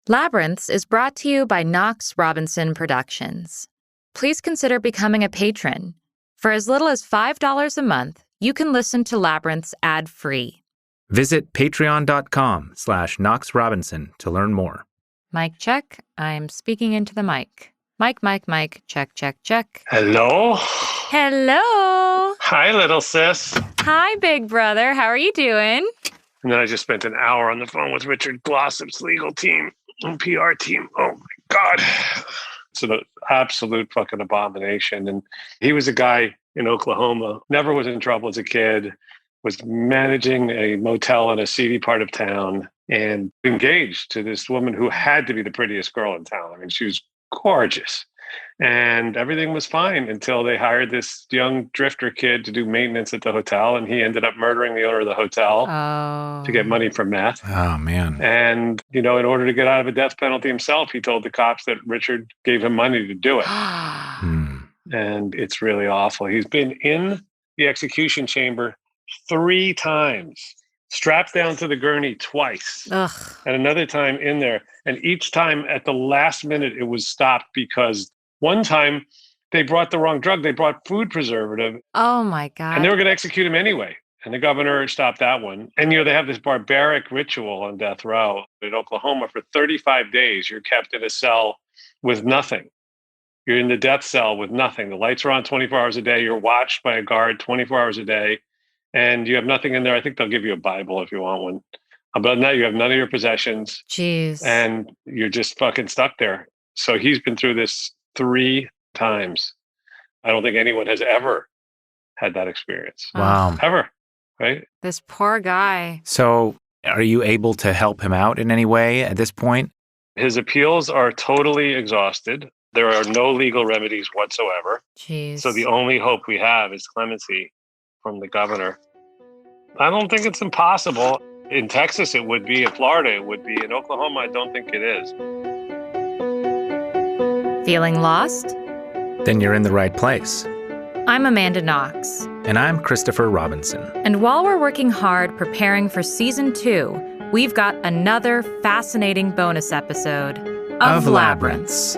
Labyrinths is brought to you by Knox Robinson Productions. Please consider becoming a patron. For as little as $5 a month, you can listen to Labyrinths ad-free. Visit patreon.com/Knox Robinson to learn more. Mic check. I'm speaking into the mic. Mic. Check, check, check. Hello? Hello. Hi, little sis. Hi, big brother. How are you doing? And then I just spent an hour on the phone with Richard Glossop's legal team and PR team. Oh, my God. It's an absolute fucking abomination. And he was a guy in Oklahoma, never was in trouble as a kid, was managing a motel in a seedy part of town and engaged to this woman who had to be the prettiest girl in town. I mean, she was gorgeous. And everything was fine until they hired this young drifter kid to do maintenance at the hotel. And he ended up murdering the owner of the hotel to get money for meth. Oh, man. And, in order to get out of a death penalty himself, he told the cops that Richard gave him money to do it. And it's really awful. He's been in the execution chamber 3 times, strapped down to the gurney twice, and another time in there. And each time at the last minute, it was stopped because one time they brought the wrong drug. They brought food preservative. Oh, my God. And they were going to execute him anyway. And the governor stopped that one. And, they have this barbaric ritual on death row in Oklahoma. For 35 days, you're kept in a cell with nothing. You're in the death cell with nothing. The lights are on 24 hours a day. You're watched by a guard 24 hours a day. And you have nothing in there. I think they'll give you a Bible if you want one. But now you have none of your possessions. Jeez. And you're just fucking stuck there. So he's been through this 3 times. I don't think anyone has ever had that experience. Wow. Ever. Right? This poor guy. So are you able to help him out in any way at this point? His appeals are totally exhausted. There are no legal remedies whatsoever. Jeez. So the only hope we have is clemency from the governor. I don't think it's impossible. In Texas, it would be. In Florida, it would be. In Oklahoma, I don't think it is. Feeling lost? Then you're in the right place. I'm Amanda Knox. And I'm Christopher Robinson. And while we're working hard preparing for Season 2, we've got another fascinating bonus episode of Labyrinths.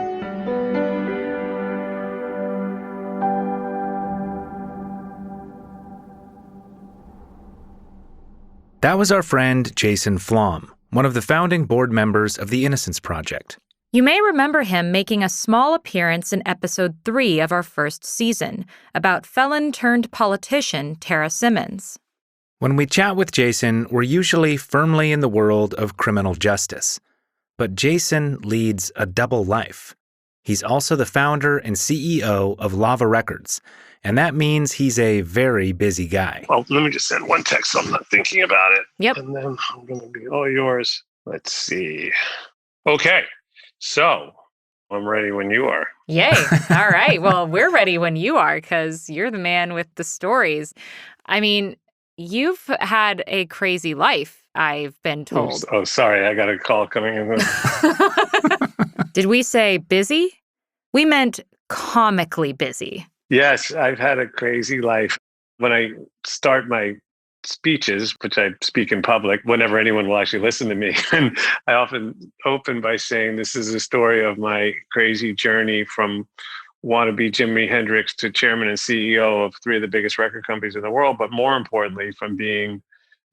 That was our friend Jason Flom, one of the founding board members of the Innocence Project. You may remember him making a small appearance in episode 3 of our first season about felon-turned-politician Tara Simmons. When we chat with Jason, we're usually firmly in the world of criminal justice. But Jason leads a double life. He's also the founder and CEO of Lava Records, and that means he's a very busy guy. Well, let me just send one text so I'm not thinking about it. Yep. And then I'm going to be all yours. Let's see. Okay. So I'm ready when you are. Yay. All right. Well, we're ready when you are because you're the man with the stories. I mean, you've had a crazy life, I've been told. Oh, sorry. I got a call coming in. Did we say busy? We meant comically busy. Yes, I've had a crazy life. When I start my speeches, which I speak in public, whenever anyone will actually listen to me, and I often open by saying this is a story of my crazy journey from wannabe Jimi Hendrix to chairman and CEO of 3 of the biggest record companies in the world, but more importantly, from being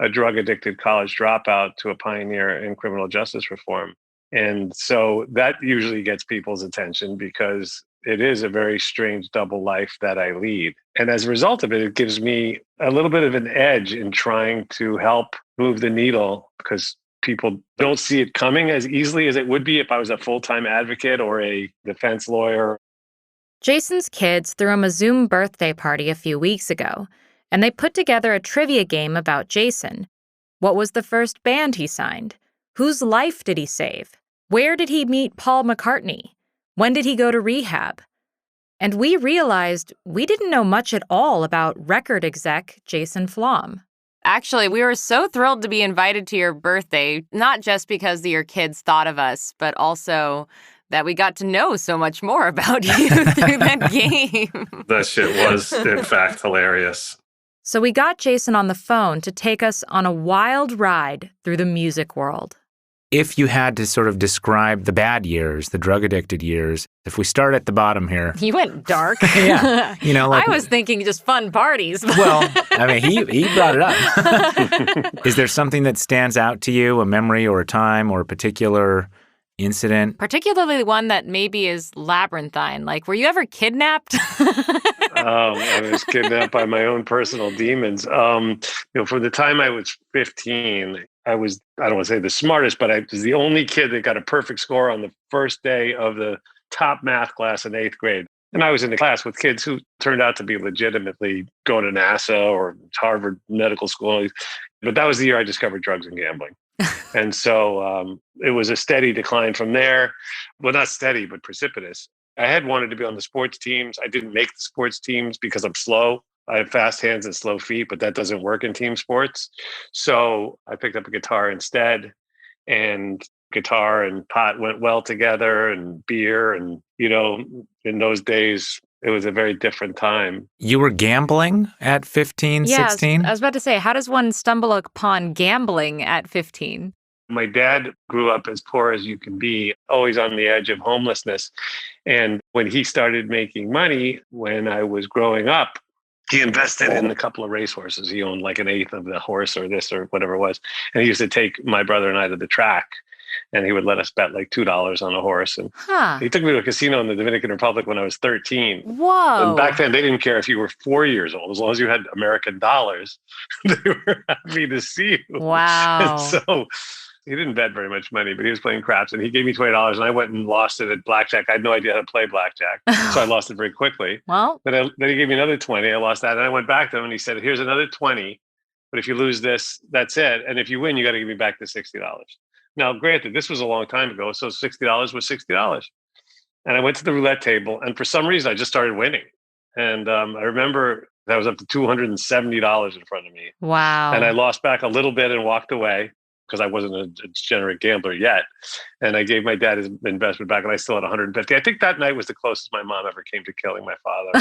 a drug-addicted college dropout to a pioneer in criminal justice reform. And so that usually gets people's attention because it is a very strange double life that I lead. And as a result of it, it gives me a little bit of an edge in trying to help move the needle because people don't see it coming as easily as it would be if I was a full-time advocate or a defense lawyer. Jason's kids threw him a Zoom birthday party a few weeks ago, and they put together a trivia game about Jason. What was the first band he signed? Whose life did he save? Where did he meet Paul McCartney? When did he go to rehab? And we realized we didn't know much at all about record exec Jason Flom. Actually, we were so thrilled to be invited to your birthday, not just because your kids thought of us, but also that we got to know so much more about you through that game. That shit was, in fact, hilarious. So we got Jason on the phone to take us on a wild ride through the music world. If you had to sort of describe the bad years, the drug-addicted years, if we start at the bottom here. You went dark. Yeah. I was thinking just fun parties. Well, I mean, he brought it up. Is there something that stands out to you, a memory or a time or a particular incident? Particularly one that maybe is labyrinthine. Like, were you ever kidnapped? I was kidnapped by my own personal demons. For the time I was 15, I don't want to say the smartest, but I was the only kid that got a perfect score on the first day of the top math class in 8th grade. And I was in the class with kids who turned out to be legitimately going to NASA or Harvard Medical School. But that was the year I discovered drugs and gambling. And so it was a steady decline from there. Well, not steady, but precipitous. I had wanted to be on the sports teams. I didn't make the sports teams because I'm slow. I have fast hands and slow feet, but that doesn't work in team sports. So I picked up a guitar instead, and guitar and pot went well together, and beer. And, in those days, it was a very different time. You were gambling at 15, 16? I was about to say, how does one stumble upon gambling at 15? My dad grew up as poor as you can be, always on the edge of homelessness. And when he started making money, when I was growing up, he invested in a couple of racehorses. He owned like an eighth of the horse or this or whatever it was. And he used to take my brother and I to the track, and he would let us bet like $2 on a horse. And he took me to a casino in the Dominican Republic when I was 13. Whoa. And back then, they didn't care if you were 4 years old. As long as you had American dollars, they were happy to see you. Wow. And so he didn't bet very much money, but he was playing craps, and he gave me $20, and I went and lost it at blackjack. I had no idea how to play blackjack, so I lost it very quickly. Well, Then he gave me another 20. I lost that, and I went back to him, and he said, "Here's another 20, but if you lose this, that's it. And if you win, you got to give me back the $60." Now, granted, this was a long time ago, so $60 was $60. And I went to the roulette table, and for some reason, I just started winning. And I remember that was up to $270 in front of me. wow. And I lost back a little bit and walked away, because I wasn't a degenerate gambler yet. And I gave my dad his investment back, and I still had 150. I think that night was the closest my mom ever came to killing my father.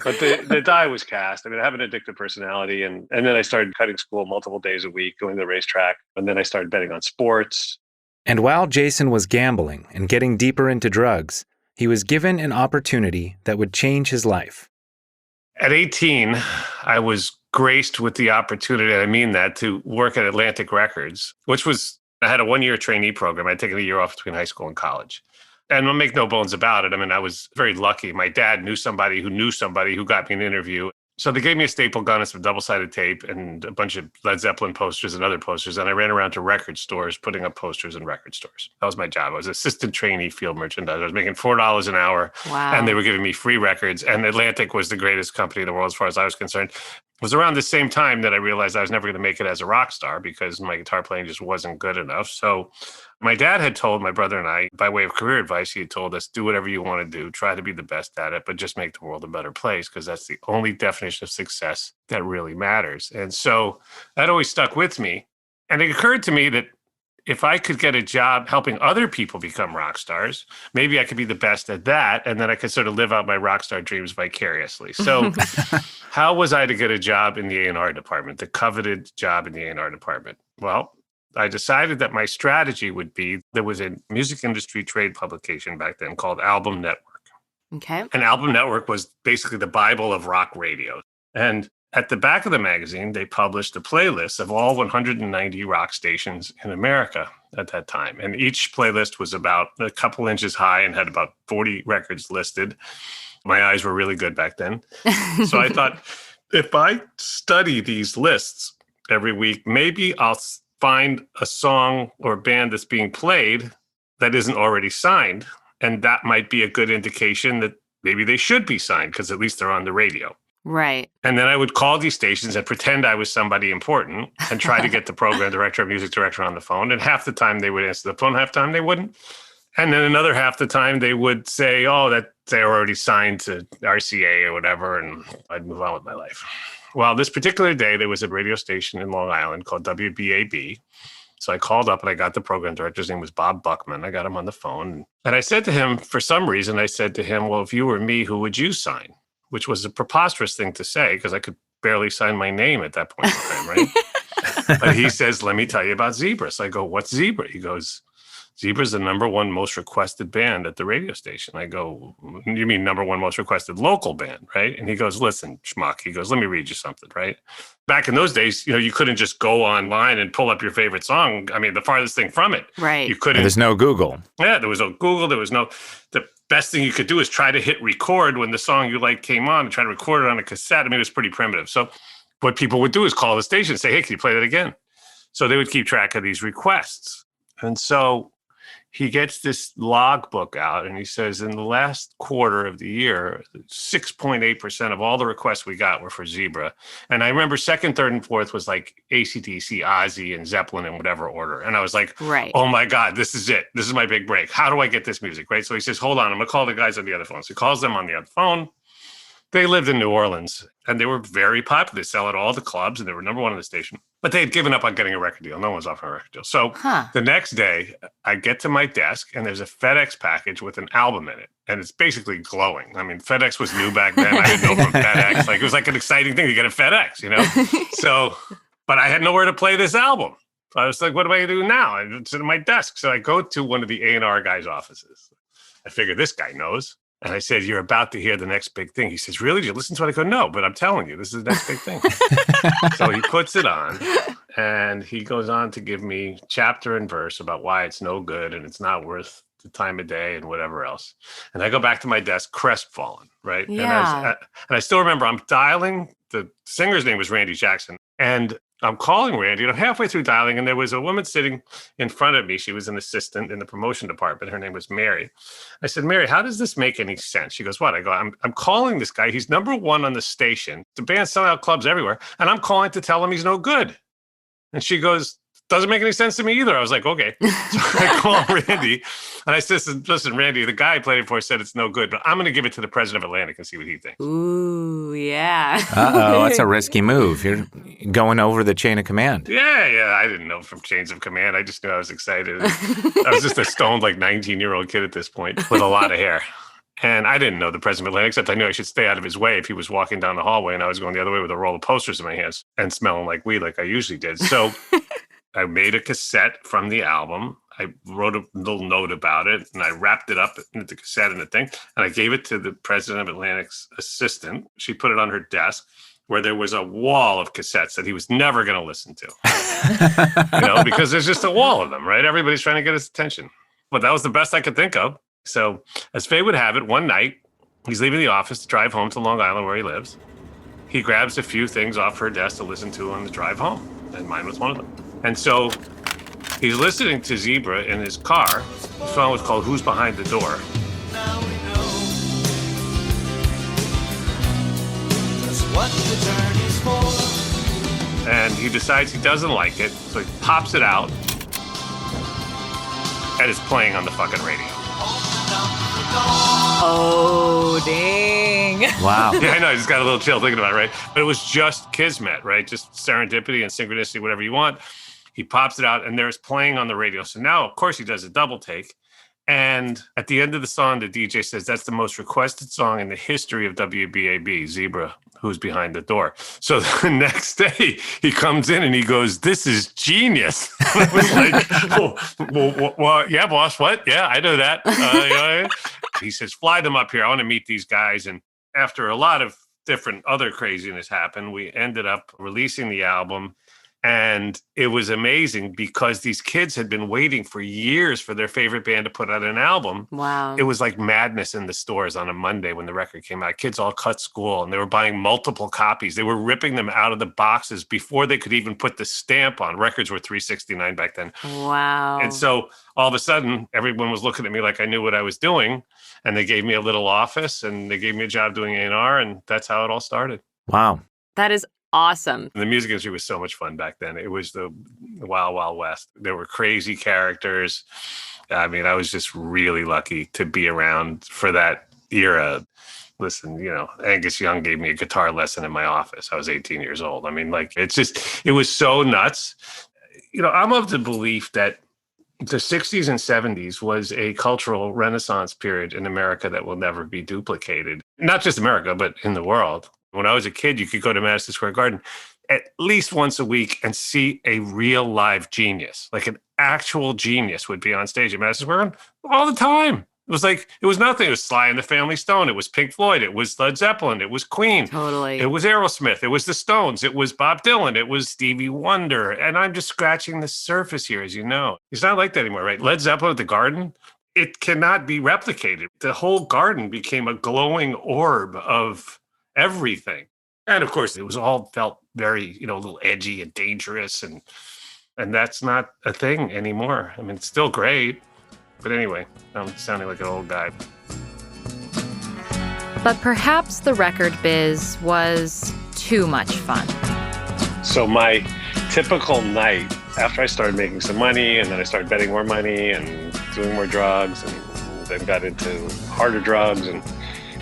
But the die was cast. I mean, I have an addictive personality. And then I started cutting school multiple days a week, going to the racetrack. And then I started betting on sports. And while Jason was gambling and getting deeper into drugs, he was given an opportunity that would change his life. At 18, I was graced with the opportunity, and I mean that, to work at Atlantic Records, I had a 1-year trainee program. I'd taken a year off between high school and college. And I'll make no bones about it. I mean, I was very lucky. My dad knew somebody who got me an interview. So they gave me a staple gun and some double-sided tape and a bunch of Led Zeppelin posters and other posters. And I ran around to record stores, putting up posters in record stores. That was my job. I was assistant trainee field merchandiser. I was making $4 an hour. Wow. And they were giving me free records. And Atlantic was the greatest company in the world as far as I was concerned. It was around the same time that I realized I was never going to make it as a rock star because my guitar playing just wasn't good enough. So my dad had told my brother and I, by way of career advice, he had told us, do whatever you want to do, try to be the best at it, but just make the world a better place, because that's the only definition of success that really matters. And so that always stuck with me. And it occurred to me that if I could get a job helping other people become rock stars, maybe I could be the best at that. And then I could sort of live out my rock star dreams vicariously. So how was I to get a job in the A&R department, the coveted job in the A&R department? Well, I decided that my strategy would be, there was a music industry trade publication back then called Album Network. Okay. And Album Network was basically the Bible of rock radio. And at the back of the magazine, they published a playlist of all 190 rock stations in America at that time. And each playlist was about a couple inches high and had about 40 records listed. My eyes were really good back then. So I thought, if I study these lists every week, maybe I'll find a song or band that's being played that isn't already signed. And that might be a good indication that maybe they should be signed, because at least they're on the radio. Right. And then I would call these stations and pretend I was somebody important and try to get the program director or music director on the phone. And half the time they would answer the phone, half the time they wouldn't. And then another half the time they would say, oh, that they're already signed to RCA or whatever. And I'd move on with my life. Well, this particular day, there was a radio station in Long Island called WBAB. So I called up and I got the program director's name was Bob Buckman. I got him on the phone. And I said to him, for some reason, I said to him, well, if you were me, who would you sign? Which was a preposterous thing to say, because I could barely sign my name at that point in time, right? But he says, let me tell you about Zebra. So I go, what's Zebra? He goes, Zebra's the number one most requested band at the radio station. I go, you mean number one most requested local band, right? And he goes, listen, schmuck. He goes, let me read you something, right? Back in those days, you couldn't just go online and pull up your favorite song. I mean, the farthest thing from it. Right. You couldn't. There's no Google. Yeah, there was no Google. The best thing you could do is try to hit record when the song you like came on and try to record it on a cassette. I mean, it was pretty primitive. So what people would do is call the station and say, hey, can you play that again? So they would keep track of these requests. And so he gets this logbook out and he says, in the last quarter of the year, 6.8% of all the requests we got were for Zebra. And I remember second, third, and fourth was like AC/DC, Ozzy, and Zeppelin in whatever order. And I was like, Right. Oh my God, this is it. This is my big break. How do I get this music, right? So he says, hold on, I'm going to call the guys on the other phone. So he calls them on the other phone. They lived in New Orleans and they were very popular. They sell at all the clubs and they were number one on the station. But they had given up on getting a record deal. No one was offering a record deal. So the next day, I get to my desk and there's a FedEx package with an album in it. And it's basically glowing. I mean, FedEx was new back then. I didn't know from FedEx. Like, it was like an exciting thing to get a FedEx, So, but I had nowhere to play this album. So I was like, what do I do now? It's in my desk. So I go to one of the A&R guy's offices. I figure this guy knows. And I said, you're about to hear the next big thing. He says, really? Did you listen to it? I go, no, but I'm telling you, this is the next big thing. So he puts it on and he goes on to give me chapter and verse about why it's no good and it's not worth the time of day and whatever else. And I go back to my desk, crestfallen, right? Yeah. And I still remember I'm dialing, the singer's name was Randy Jackson. And I'm calling Randy, halfway through dialing, and there was a woman sitting in front of me. She was an assistant in the promotion department. Her name was Mary. I said, Mary, how does this make any sense? She goes, what? I go, I'm calling this guy. He's number one on the station. The band's selling out clubs everywhere. And I'm calling to tell him he's no good. And she goes, doesn't make any sense to me either. I was like, okay. So I call Randy and I said, listen, Randy, the guy I played it for said it's no good, but I'm going to give it to the president of Atlantic and see what he thinks. Ooh, yeah. Uh-oh, that's a risky move. You're going over the chain of command. Yeah. I didn't know from chains of command. I just knew I was excited. I was just a stoned, 19-year-old kid at this point with a lot of hair. And I didn't know the president of Atlantic, except I knew I should stay out of his way if he was walking down the hallway and I was going the other way with a roll of posters in my hands and smelling like weed like I usually did. So I made a cassette from the album. I wrote a little note about it and I wrapped it up into the cassette and the thing. And I gave it to the president of Atlantic's assistant. She put it on her desk where there was a wall of cassettes that he was never going to listen to, because there's just a wall of them, right? Everybody's trying to get his attention. But that was the best I could think of. So as fate would have it, one night, he's leaving the office to drive home to Long Island where he lives. He grabs a few things off her desk to listen to on the drive home. And mine was one of them. And so he's listening to Zebra in his car. The song was called Who's Behind the Door. Now we know just what the journey's for. And he decides he doesn't like it. So he pops it out. And it's playing on the fucking radio. Oh, dang. Wow. Yeah, I know. I just got a little chill thinking about it, right? But it was just kismet, right? Just serendipity and synchronicity, whatever you want. He pops it out and there's playing on the radio. So now, of course, he does a double take. And at the end of the song, the DJ says, that's the most requested song in the history of WBAB, Zebra, Who's Behind the Door. So the next day, he comes in and he goes, this is genius. I was like, well, yeah, boss, what? Yeah, I know that. He says, fly them up here. I want to meet these guys. And after a lot of different other craziness happened, we ended up releasing the album. And it was amazing because these kids had been waiting for years for their favorite band to put out an album. Wow. It was like madness in the stores on a Monday when the record came out. Kids all cut school and they were buying multiple copies. They were ripping them out of the boxes before they could even put the stamp on. Records were $3.69 back then. Wow. And so all of a sudden, everyone was looking at me like I knew what I was doing. And they gave me a little office and they gave me a job doing A&R. And that's how it all started. Wow. That is awesome. The music industry was so much fun back then. It was the Wild Wild West. There were crazy characters. I mean, I was just really lucky to be around for that era. Listen, Angus Young gave me a guitar lesson in my office. I was 18 years old. I mean, it was so nuts. I'm of the belief that the 60s and 70s was a cultural renaissance period in America that will never be duplicated. Not just America, but in the world. When I was a kid, you could go to Madison Square Garden. at least once a week and see a real live genius, like an actual genius would be on stage at Madison Square Garden all the time. It was like, it was nothing. It was Sly and the Family Stone. It was Pink Floyd. It was Led Zeppelin. It was Queen. Totally. It was Aerosmith. It was the Stones. It was Bob Dylan. It was Stevie Wonder. And I'm just scratching the surface here, as you know. It's not like that anymore, right? Led Zeppelin at the Garden, it cannot be replicated. The whole garden became a glowing orb of everything. And of course, it was all felt very, a little edgy and dangerous. And that's not a thing anymore. I mean, it's still great. But anyway, I'm sounding like an old guy. But perhaps the record biz was too much fun. So my typical night, after I started making some money and then I started betting more money and doing more drugs and then got into harder drugs, and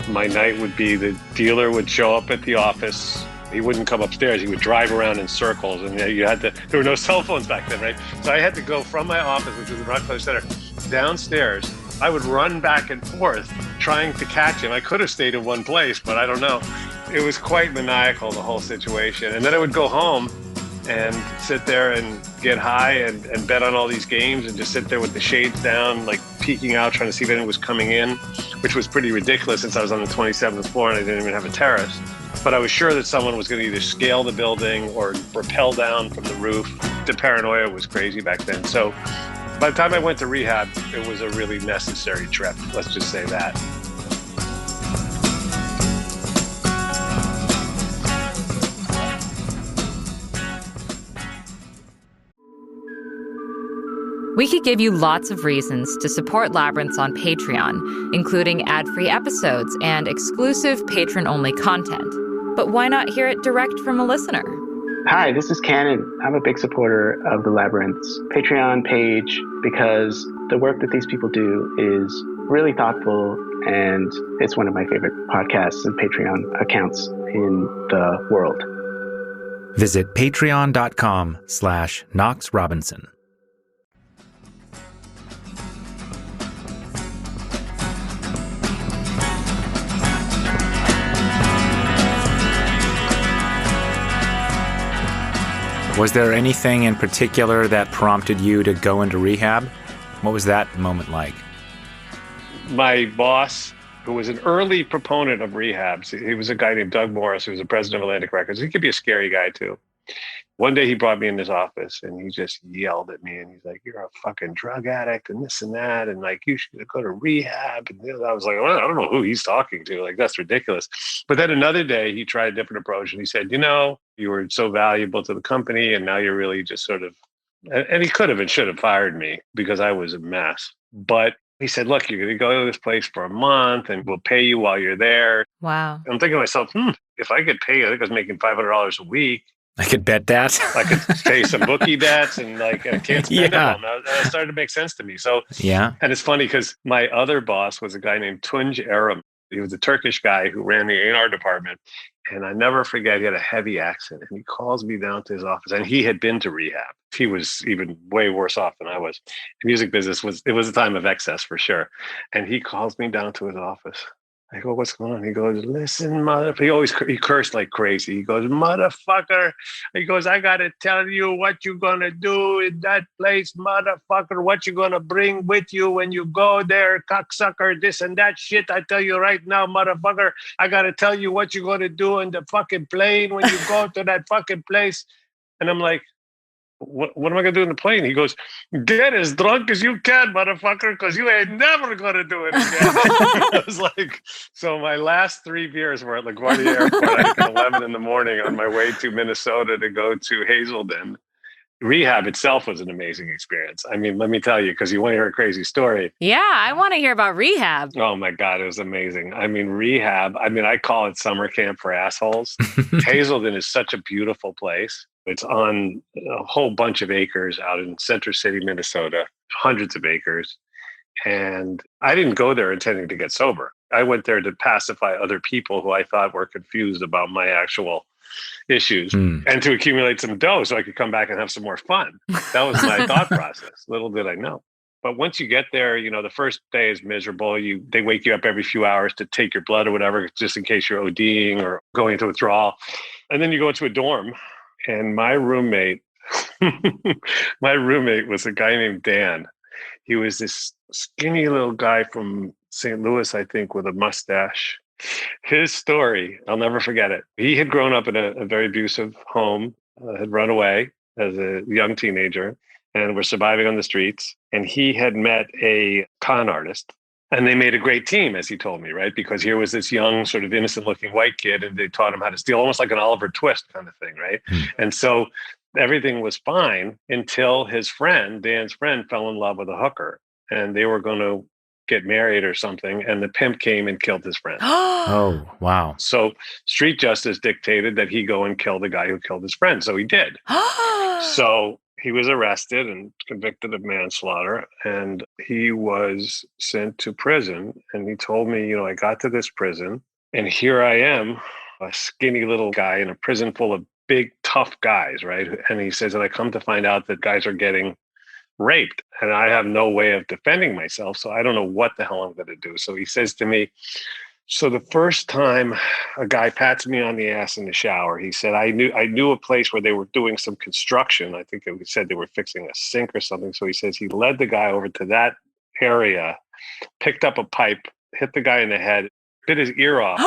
my night would be the dealer would show up at the office. He wouldn't come upstairs. He would drive around in circles, and there were no cell phones back then, right? So I had to go from my office, which was in Rockefeller Center, downstairs. I would run back and forth trying to catch him. I could have stayed in one place, but I don't know. It was quite maniacal, the whole situation. And then I would go home and sit there and get high and bet on all these games and just sit there with the shades down, like peeking out, trying to see if anyone was coming in, which was pretty ridiculous since I was on the 27th floor and I didn't even have a terrace. But I was sure that someone was going to either scale the building or rappel down from the roof. The paranoia was crazy back then. So by the time I went to rehab, it was a really necessary trip. Let's just say that. We could give you lots of reasons to support Labyrinths on Patreon, including ad-free episodes and exclusive patron-only content. But why not hear it direct from a listener? Hi, this is Cannon. I'm a big supporter of the Labyrinths Patreon page because the work that these people do is really thoughtful, and it's one of my favorite podcasts and Patreon accounts in the world. Visit patreon.com/Knox Robinson. Was there anything in particular that prompted you to go into rehab? What was that moment like? My boss, who was an early proponent of rehabs, he was a guy named Doug Morris, who was the president of Atlantic Records. He could be a scary guy too. One day he brought me in his office and he just yelled at me and he's like, "You're a fucking drug addict and this and that. And like, you should go to rehab." And I was like, well, I don't know who he's talking to. Like, that's ridiculous. But then another day he tried a different approach and he said, you were so valuable to the company and now you're really just sort of, and he could have and should have fired me because I was a mess. But he said, "Look, you're going to go to this place for a month and we'll pay you while you're there." Wow. I'm thinking to myself, if I get paid, I think I was making $500 a week. I could bet that. I could pay some bookie debts and I can't spend them. And it started to make sense to me. So, yeah. And it's funny because my other boss was a guy named Tunç Erim. He was a Turkish guy who ran the A&R department. And I never forget, he had a heavy accent. And he calls me down to his office. And he had been to rehab. He was even way worse off than I was. The music business was a time of excess for sure. And he calls me down to his office. I go, "What's going on?" He goes, "Listen, motherfucker." He cursed like crazy. He goes, "Motherfucker." He goes, "I got to tell you what you're going to do in that place, motherfucker. What you're going to bring with you when you go there, cocksucker, this and that shit. I tell you right now, motherfucker, I got to tell you what you're going to do in the fucking plane when you go to that fucking place." And I'm like, what am I going to do in the plane? He goes, "Get as drunk as you can, motherfucker, because you ain't never going to do it again." I was like, so my last 3 beers were at LaGuardia Airport, I think at 11 in the morning on my way to Minnesota to go to Hazelden. Rehab itself was an amazing experience. I mean, let me tell you, because you want to hear a crazy story. Yeah, I want to hear about rehab. Oh my God, it was amazing. I mean, rehab, I call it summer camp for assholes. Hazelden is such a beautiful place. It's on a whole bunch of acres out in Center City, Minnesota, hundreds of acres. And I didn't go there intending to get sober. I went there to pacify other people who I thought were confused about my actual issues and to accumulate some dough so I could come back and have some more fun. That was my thought process. Little did I know. But once you get there, the first day is miserable. They wake you up every few hours to take your blood or whatever, just in case you're ODing or going into withdrawal. And then you go into a dorm. And my roommate, my roommate was a guy named Dan. He was this skinny little guy from St. Louis, I think, with a mustache. His story, I'll never forget it. He had grown up in a very abusive home, had run away as a young teenager, and was surviving on the streets. And he had met a con artist. And they made a great team, as he told me, right? Because here was this young, sort of innocent looking white kid, and they taught him how to steal, almost like an Oliver Twist kind of thing, right? And so everything was fine until his friend, Dan's friend, fell in love with a hooker, and they were going to get married or something. And the pimp came and killed his friend. Oh, wow. So street justice dictated that he go and kill the guy who killed his friend. So he did. So he was arrested and convicted of manslaughter, and he was sent to prison. And he told me, I got to this prison, and here I am, a skinny little guy in a prison full of big, tough guys, right? And he says, and I come to find out that guys are getting raped, and I have no way of defending myself. So I don't know what the hell I'm going to do. So he says to me, so the first time a guy pats me on the ass in the shower, he said, I knew a place where they were doing some construction. I think it said they were fixing a sink or something. So he says he led the guy over to that area, picked up a pipe, hit the guy in the head, bit his ear off,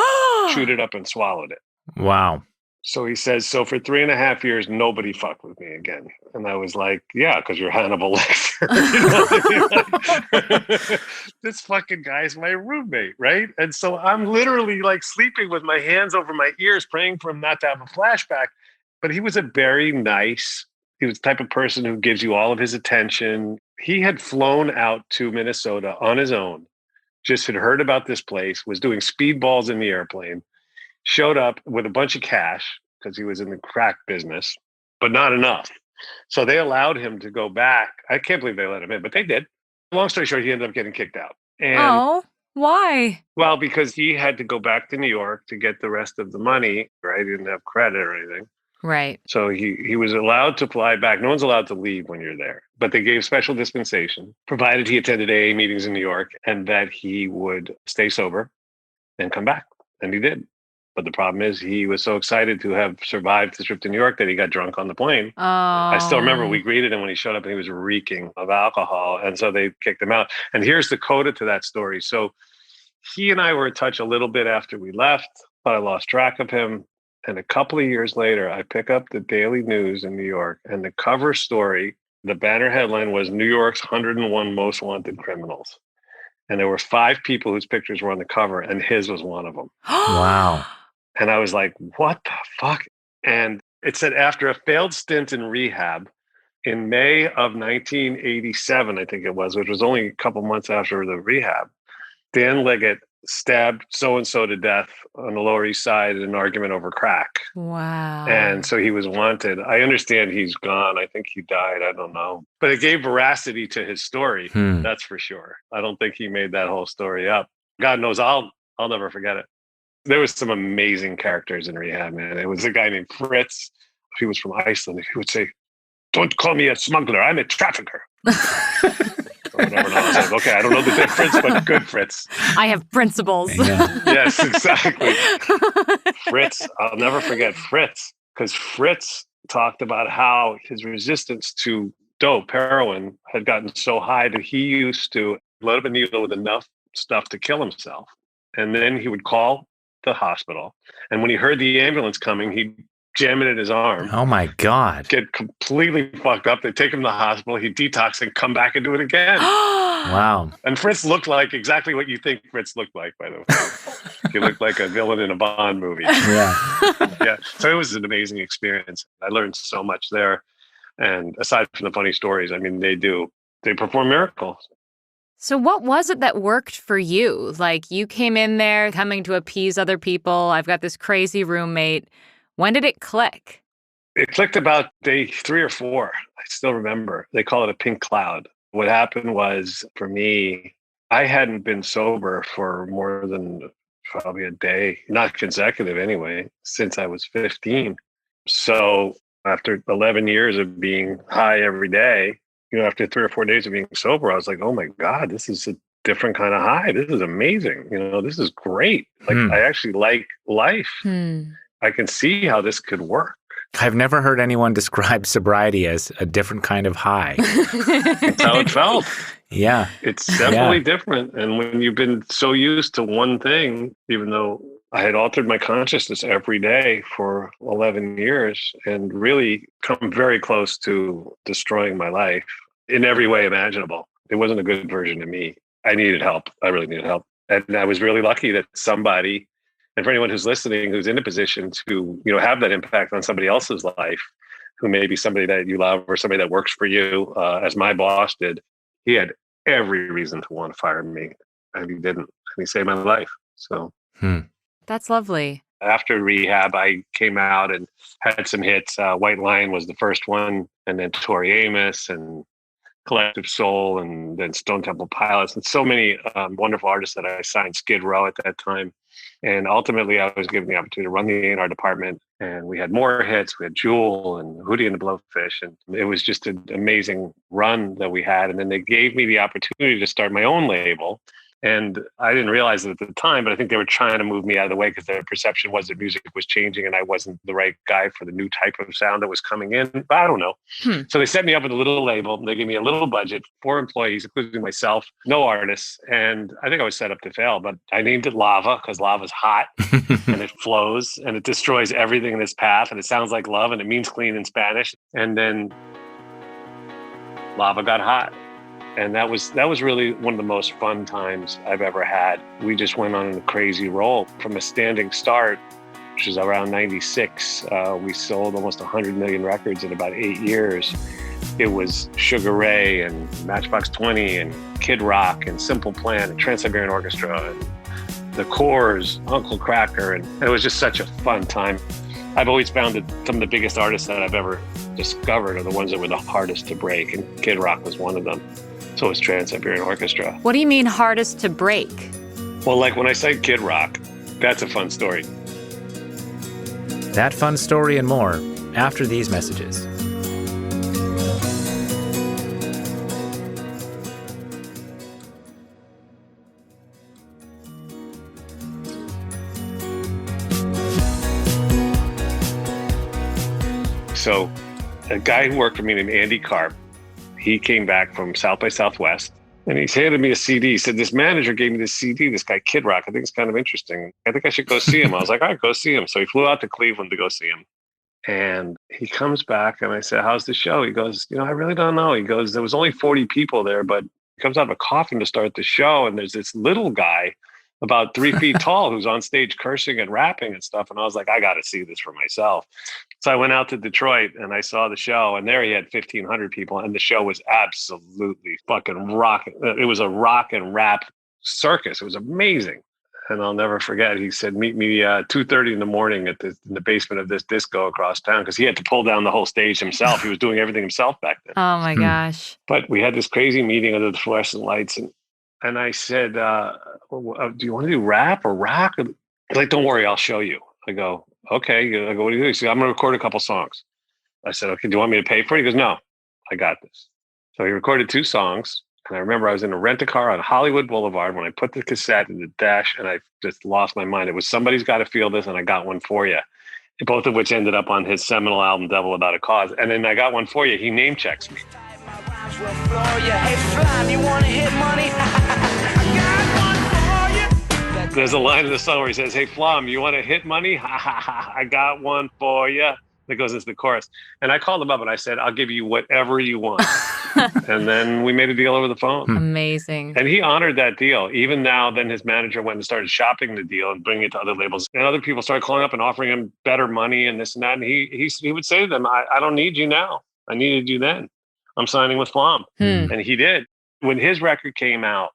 chewed it up and swallowed it. Wow. So he says, so for 3.5 years, nobody fucked with me again. And I was like, yeah, because you're Hannibal Lecter. You know what I mean? Like, this fucking guy's my roommate, right? And so I'm literally like sleeping with my hands over my ears, praying for him not to have a flashback. But he was a very nice, he was the type of person who gives you all of his attention. He had flown out to Minnesota on his own, just had heard about this place, was doing speedballs in the airplane, showed up with a bunch of cash because he was in the crack business, but not enough. So they allowed him to go back. I can't believe they let him in, but they did. Long story short, he ended up getting kicked out. And Why? well, because he had to go back to New York to get the rest of the money, right? He didn't have credit or anything. Right. So he was allowed to fly back. No one's allowed to leave when you're there, but they gave special dispensation, provided he attended AA meetings in New York and that he would stay sober and come back. And he did. But the problem is he was so excited to have survived the trip to New York that he got drunk on the plane. Oh. I still remember we greeted him when he showed up and he was reeking of alcohol. And so they kicked him out. And here's the coda to that story. So he and I were in touch a little bit after we left, but I lost track of him. And a couple of years later, I pick up the Daily News in New York, and the cover story, the banner headline was New York's 101 Most Wanted Criminals. And there were 5 people whose pictures were on the cover, and his was one of them. Wow. And I was like, what the fuck? And it said, after a failed stint in rehab in May of 1987, I think it was, which was only a couple months after the rehab, Dan Liggett stabbed so-and-so to death on the Lower East Side in an argument over crack. Wow. And so he was wanted. I understand he's gone. I think he died. I don't know. But it gave veracity to his story. That's for sure. I don't think he made that whole story up. God knows I'll never forget it. There was some amazing characters in rehab, man. It was a guy named Fritz. He was from Iceland. He would say, don't call me a smuggler. I'm a trafficker. Whatever. And I was like, okay, I don't know the difference, but good, Fritz. I have principles. Yeah. Yes, exactly. Fritz, I'll never forget Fritz, because Fritz talked about how his resistance to dope, heroin, had gotten so high that he used to load up a needle with enough stuff to kill himself. And then he would call the hospital. And when he heard the ambulance coming, he'd jam it in his arm. Oh my God. Get completely fucked up. They'd take him to the hospital. He'd detox and come back and do it again. Wow. And Fritz looked like exactly what you think Fritz looked like, by the way. He looked like a villain in a Bond movie. Yeah. Yeah. So it was an amazing experience. I learned so much there. And aside from the funny stories, I mean, they perform miracles. So what was it that worked for you? Like, you came in there coming to appease other people. I've got this crazy roommate. When did it click? It clicked about day 3 or 4. I still remember. They call it a pink cloud. What happened was, for me, I hadn't been sober for more than probably a day, not consecutive anyway, since I was 15. So after 11 years of being high every day, after 3 or 4 days of being sober, I was like, oh my God, this is a different kind of high. This is amazing. This is great. Like, I actually like life. I can see how this could work. I've never heard anyone describe sobriety as a different kind of high. That's how it felt. Yeah. It's definitely different. And when you've been so used to one thing, even though I had altered my consciousness every day for 11 years and really come very close to destroying my life in every way imaginable. It wasn't a good version of me. I needed help. I really needed help. And I was really lucky that somebody, and for anyone who's listening, who's in a position to, have that impact on somebody else's life, who may be somebody that you love or somebody that works for you, as my boss did, he had every reason to want to fire me, and he didn't. And he saved my life. So That's lovely. after rehab, I came out and had some hits. White Lion was the first one, and then Tori Amos and Collective Soul, and then Stone Temple Pilots, and so many wonderful artists that I signed. Skid Row at that time. And ultimately, I was given the opportunity to run the A&R department, and we had more hits. We had Jewel and Hootie and the Blowfish, and it was just an amazing run that we had. And then they gave me the opportunity to start my own label. And I didn't realize it at the time, but I think they were trying to move me out of the way because their perception was that music was changing and I wasn't the right guy for the new type of sound that was coming in. But I don't know. So they set me up with a little label. They gave me a little budget, 4 employees, including myself, no artists. And I think I was set up to fail, but I named it Lava because lava's hot and it flows and it destroys everything in its path. And it sounds like love and it means clean in Spanish. And then Lava got hot. And that was really one of the most fun times I've ever had. We just went on a crazy roll from a standing start, which was around 96. We sold almost 100 million records in about 8 years. It was Sugar Ray and Matchbox 20 and Kid Rock and Simple Plan and Trans-Siberian Orchestra and the Corrs, Uncle Kracker. And it was just such a fun time. I've always found that some of the biggest artists that I've ever discovered are the ones that were the hardest to break. And Kid Rock was one of them. So was Trans-Siberian Orchestra. What do you mean hardest to break? Well, like when I say Kid Rock, that's a fun story. That fun story and more after these messages. So a guy who worked for me named Andy Karp, he came back from South by Southwest and he's handed me a CD. He said, this manager gave me this CD, this guy Kid Rock. I think it's kind of interesting. I think I should go see him. I was like, all right, go see him. So he flew out to Cleveland to go see him. And he comes back and I said, how's the show? He goes, I really don't know. He goes, there was only 40 people there, but he comes out of a coffin to start the show. And there's this little guy about 3 feet tall who's on stage cursing and rapping and stuff. And I was like, I got to see this for myself. So I went out to Detroit and I saw the show, and there he had 1,500 people, and the show was absolutely fucking rock. It was a rock and rap circus. It was amazing. And I'll never forget, he said, meet me 2:30 in the morning in the basement of this disco across town, because he had to pull down the whole stage himself. He was doing everything himself back then. Oh my gosh. But we had this crazy meeting under the fluorescent lights, and I said, do you want to do rap or rock? He's like, don't worry, I'll show you. I go, okay. I go, what do you do? He said, I'm going to record a couple songs. I said, okay, do you want me to pay for it? He goes, no, I got this. So he recorded 2 songs. And I remember I was in a rent-a-car on Hollywood Boulevard when I put the cassette in the dash, and I just lost my mind. It was Somebody's Gotta Feel This and I Got One For You, both of which ended up on his seminal album, Devil Without a Cause. And then I Got One For You, he name checks me. There's a line in the song where he says, hey, Flom, you want to hit money? Ha, ha, ha, I got one for you. That goes into the chorus. And I called him up and I said, I'll give you whatever you want. And then we made a deal over the phone. Amazing. And he honored that deal. Even now, then his manager went and started shopping the deal and bringing it to other labels. And other people started calling up and offering him better money and this and that. And he would say to them, I don't need you now. I needed you then. I'm signing with Flom. And he did. When his record came out,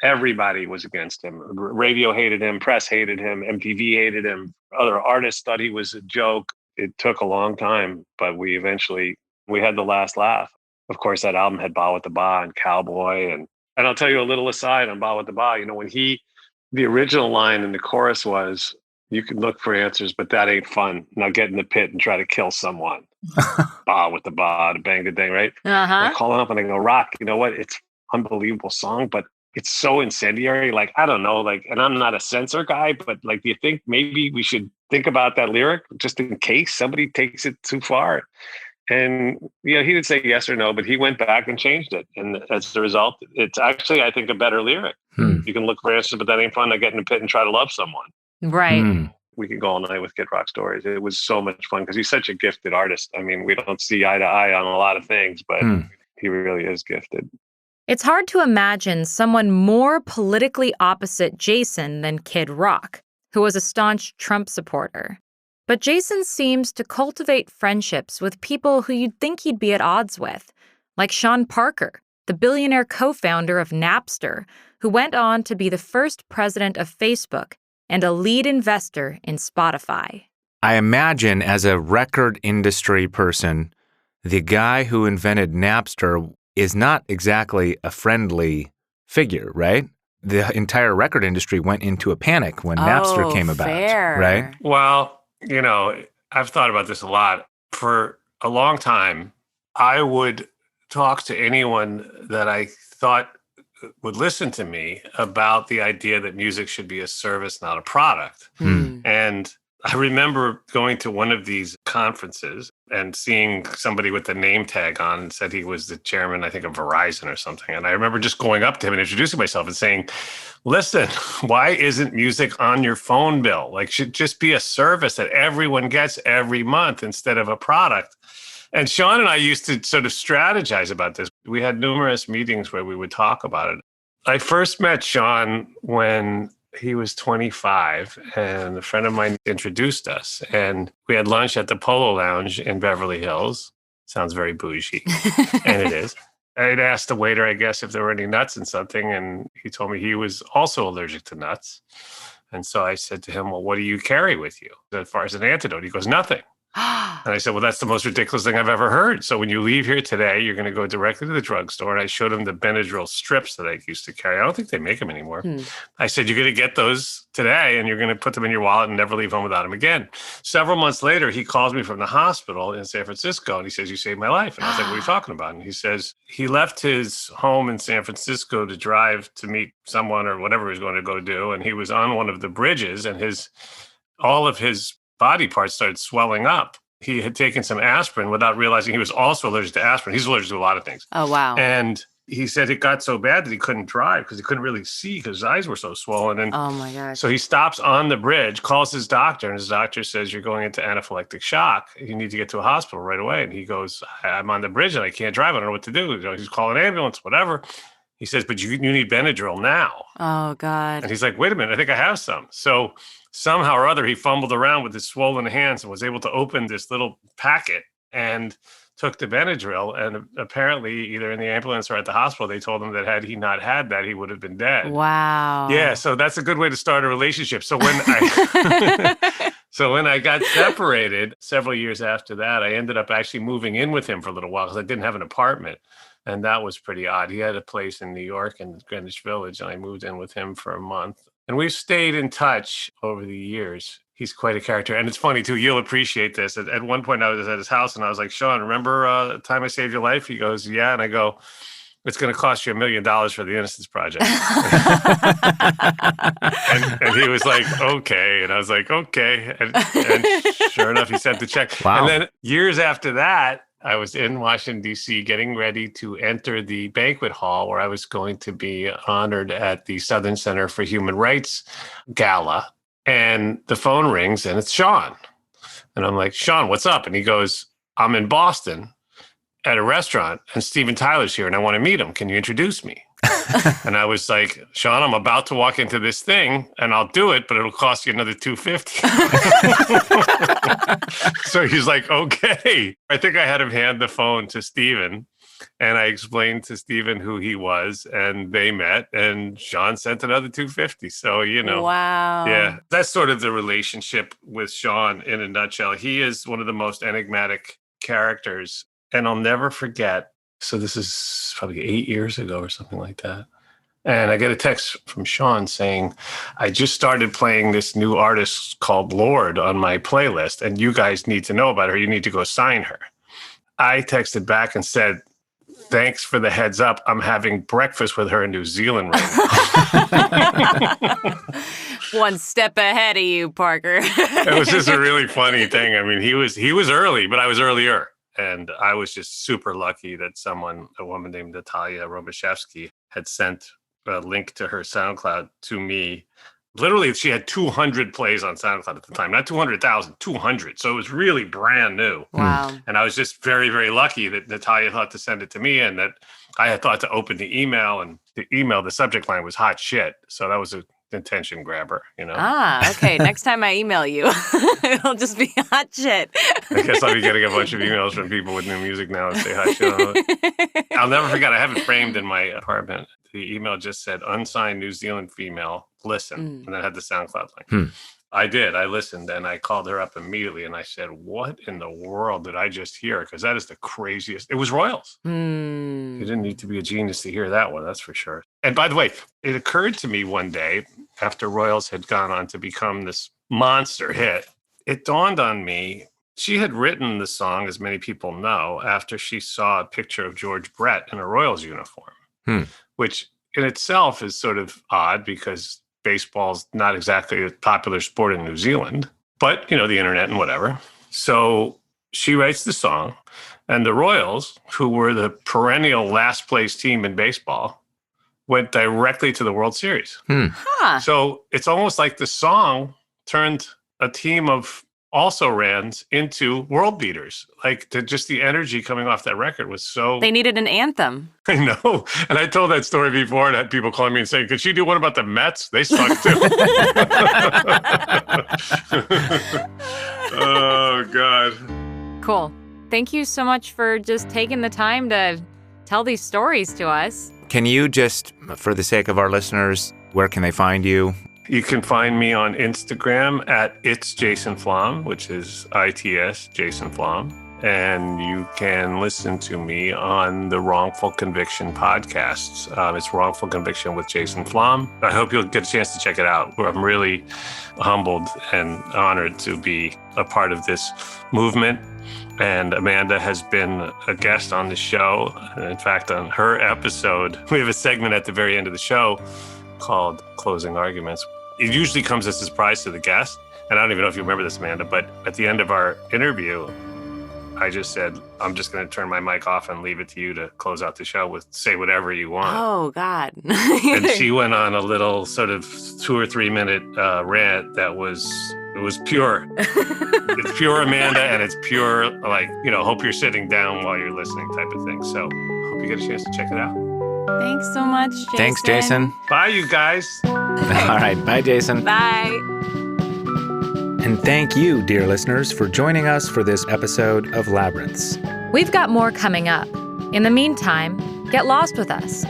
everybody was against him. Radio hated him. Press hated him. MTV hated him. Other artists thought he was a joke. It took a long time, but we had the last laugh. Of course, that album had Ba with the Ba and Cowboy. And I'll tell you a little aside on Ba with the Ba. When the original line in the chorus was, you can look for answers, but that ain't fun. Now get in the pit and try to kill someone. Ba with the Ba, the bang the dang, right? I call him up and I go, Rock, you know what? It's an unbelievable song, but it's so incendiary. Like, I don't know, and I'm not a censor guy, but do you think maybe we should think about that lyric just in case somebody takes it too far. And he didn't say yes or no, but he went back and changed it. And as a result, it's actually, I think, a better lyric. You can look for answers, but that ain't fun to get in a pit and try to love someone. Right. We could go all night with Kid Rock stories. It was so much fun because he's such a gifted artist. I mean, we don't see eye to eye on a lot of things, but he really is gifted. It's hard to imagine someone more politically opposite Jason than Kid Rock, who was a staunch Trump supporter. But Jason seems to cultivate friendships with people who you'd think he'd be at odds with, like Sean Parker, the billionaire co-founder of Napster, who went on to be the first president of Facebook and a lead investor in Spotify. I imagine, as a record industry person, the guy who invented Napster is not exactly a friendly figure, right? The entire record industry went into a panic when Napster came about, right? Well, I've thought about this a lot. For a long time, I would talk to anyone that I thought would listen to me about the idea that music should be a service, not a product. And I remember going to one of these conferences and seeing somebody with the name tag on and said he was the chairman, I think, of Verizon or something. And I remember just going up to him and introducing myself and saying, listen, why isn't music on your phone bill? Like, should just be a service that everyone gets every month instead of a product. And Sean and I used to sort of strategize about this. We had numerous meetings where we would talk about it. I first met Sean when he was 25, and a friend of mine introduced us. And we had lunch at the Polo Lounge in Beverly Hills. Sounds very bougie, and it is. I'd asked the waiter, I guess, if there were any nuts in something, and he told me he was also allergic to nuts. And so I said to him, well, what do you carry with you as far as an antidote? He goes, nothing. And I said, well, that's the most ridiculous thing I've ever heard. So when you leave here today, you're going to go directly to the drugstore. And I showed him the Benadryl strips that I used to carry. I don't think they make them anymore. I said, you're going to get those today and you're going to put them in your wallet and never leave home without them again. Several months later, he calls me from the hospital in San Francisco and he says, you saved my life. And I was like, what are you talking about? And he says, he left his home in San Francisco to drive to meet someone or whatever he was going to go do. And he was on one of the bridges and all of his body parts started swelling up. He had taken some aspirin without realizing he was also allergic to aspirin. He's allergic to a lot of things. Oh, wow. And he said it got so bad that he couldn't drive because he couldn't really see because his eyes were so swollen. And oh, my gosh. So he stops on the bridge, calls his doctor, and his doctor says, you're going into anaphylactic shock. You need to get to a hospital right away. And he goes, I'm on the bridge and I can't drive. I don't know what to do. He's calling an ambulance, whatever. He says, but you need Benadryl now. Oh, God. And he's like, wait a minute, I think I have some. So somehow or other, he fumbled around with his swollen hands and was able to open this little packet and took the Benadryl. And apparently, either in the ambulance or at the hospital, they told him that had he not had that, he would have been dead. Wow. Yeah, so that's a good way to start a relationship. So when I got separated several years after that, I ended up actually moving in with him for a little while because I didn't have an apartment. And that was pretty odd. He had a place in New York in Greenwich Village, and I moved in with him for a month. And we've stayed in touch over the years. He's quite a character. And it's funny, too. You'll appreciate this. At one point, I was at his house, and I was like, Sean, remember the time I saved your life? He goes, yeah. And I go, it's going to cost you $1 million for the Innocence Project. and he was like, okay. And I was like, okay. And sure enough, he sent the check. Wow. And then years after that, I was in Washington, D.C., getting ready to enter the banquet hall where I was going to be honored at the Southern Center for Human Rights Gala. And the phone rings and it's Sean. And I'm like, Sean, what's up? And he goes, I'm in Boston at a restaurant and Steven Tyler's here and I want to meet him. Can you introduce me? And I was like, Sean, I'm about to walk into this thing and I'll do it, but it'll cost you another $250. So he's like, okay. I think I had him hand the phone to Steven and I explained to Steven who he was and they met and Sean sent another $250. So, Wow. Yeah, that's sort of the relationship with Sean in a nutshell. He is one of the most enigmatic characters and I'll never forget. So this is probably 8 years ago or something like that. And I get a text from Sean saying, I just started playing this new artist called Lorde on my playlist, and you guys need to know about her. You need to go sign her. I texted back and said, thanks for the heads up. I'm having breakfast with her in New Zealand right now. One step ahead of you, Parker. It was just a really funny thing. I mean, he was early, but I was earlier. And I was just super lucky that a woman named Natalia Romashevsky, had sent a link to her SoundCloud to me. Literally, she had 200 plays on SoundCloud at the time. Not 200,000, 200. So it was really brand new. Wow. And I was just very, very lucky that Natalia thought to send it to me and that I had thought to open the email. And the subject line was hot shit. So that was an attention grabber, Okay. Next time I email you, it'll just be hot shit. I guess I'll be getting a bunch of emails from people with new music now and say hot shit. I'll never forget. I have it framed in my apartment. The email just said, unsigned New Zealand female, listen. And then had the SoundCloud link. I did. I listened and I called her up immediately and I said, what in the world did I just hear? Because that is the craziest. It was Royals. You didn't need to be a genius to hear that one, that's for sure. And by the way, it occurred to me one day after Royals had gone on to become this monster hit, it dawned on me, she had written the song, as many people know, after she saw a picture of George Brett in a Royals uniform, which in itself is sort of odd because baseball's not exactly a popular sport in New Zealand, but, the internet and whatever. So she writes the song, and the Royals, who were the perennial last place team in baseball, went directly to the World Series. So it's almost like the song turned a team of also-rans into world beaters. Like just the energy coming off that record was so... They needed an anthem. I know. And I told that story before and I had people calling me and saying, could she do one about the Mets? They suck too. Oh, God. Cool. Thank you so much for just taking the time to tell these stories to us. Can you just, for the sake of our listeners, where can they find you? You can find me on Instagram at It's Jason Flom, which is ITS Jason Flom. And you can listen to me on the Wrongful Conviction podcasts. It's Wrongful Conviction with Jason Flom. I hope you'll get a chance to check it out. I'm really humbled and honored to be a part of this movement. And Amanda has been a guest on the show. In fact, on her episode, we have a segment at the very end of the show called Closing Arguments. It usually comes as a surprise to the guest. And I don't even know if you remember this, Amanda, but at the end of our interview, I just said, I'm just going to turn my mic off and leave it to you to close out the show with say whatever you want. Oh, God. And she went on a little sort of 2 or 3 minute rant that was pure. It's pure Amanda, and it's pure, hope you're sitting down while you're listening type of thing. So hope you get a chance to check it out. Thanks so much, Jason. Thanks, Jason. Bye, you guys. All right. Bye, Jason. Bye. And thank you, dear listeners, for joining us for this episode of Labyrinths. We've got more coming up. In the meantime, get lost with us.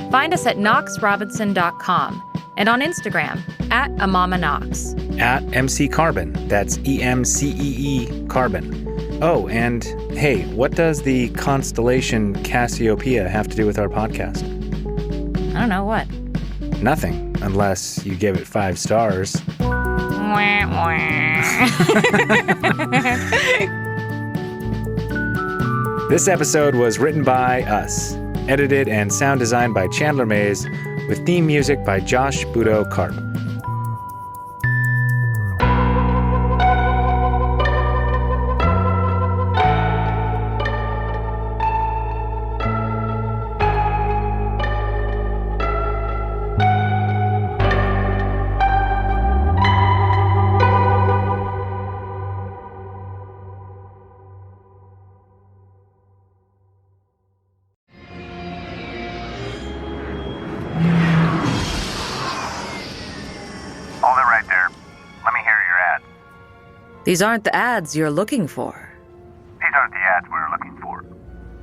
Find us at knoxrobinson.com and on Instagram at @AmamaKnox. At MC Carbon. That's EMCEE Carbon. Oh, and hey, what does the constellation Cassiopeia have to do with our podcast? I don't know what. Nothing, unless you give it 5 stars. This episode was written by us, edited and sound designed by Chandler Mays, with theme music by Josh Budo Karp. These aren't the ads you're looking for. These aren't the ads we're looking for.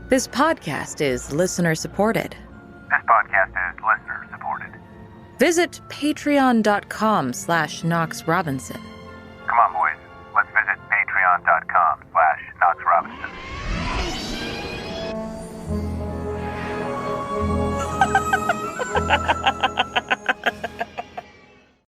This podcast is listener-supported. This podcast is listener-supported. Visit patreon.com/Knox Robinson. Come on, boys. Let's visit patreon.com/Knox Robinson.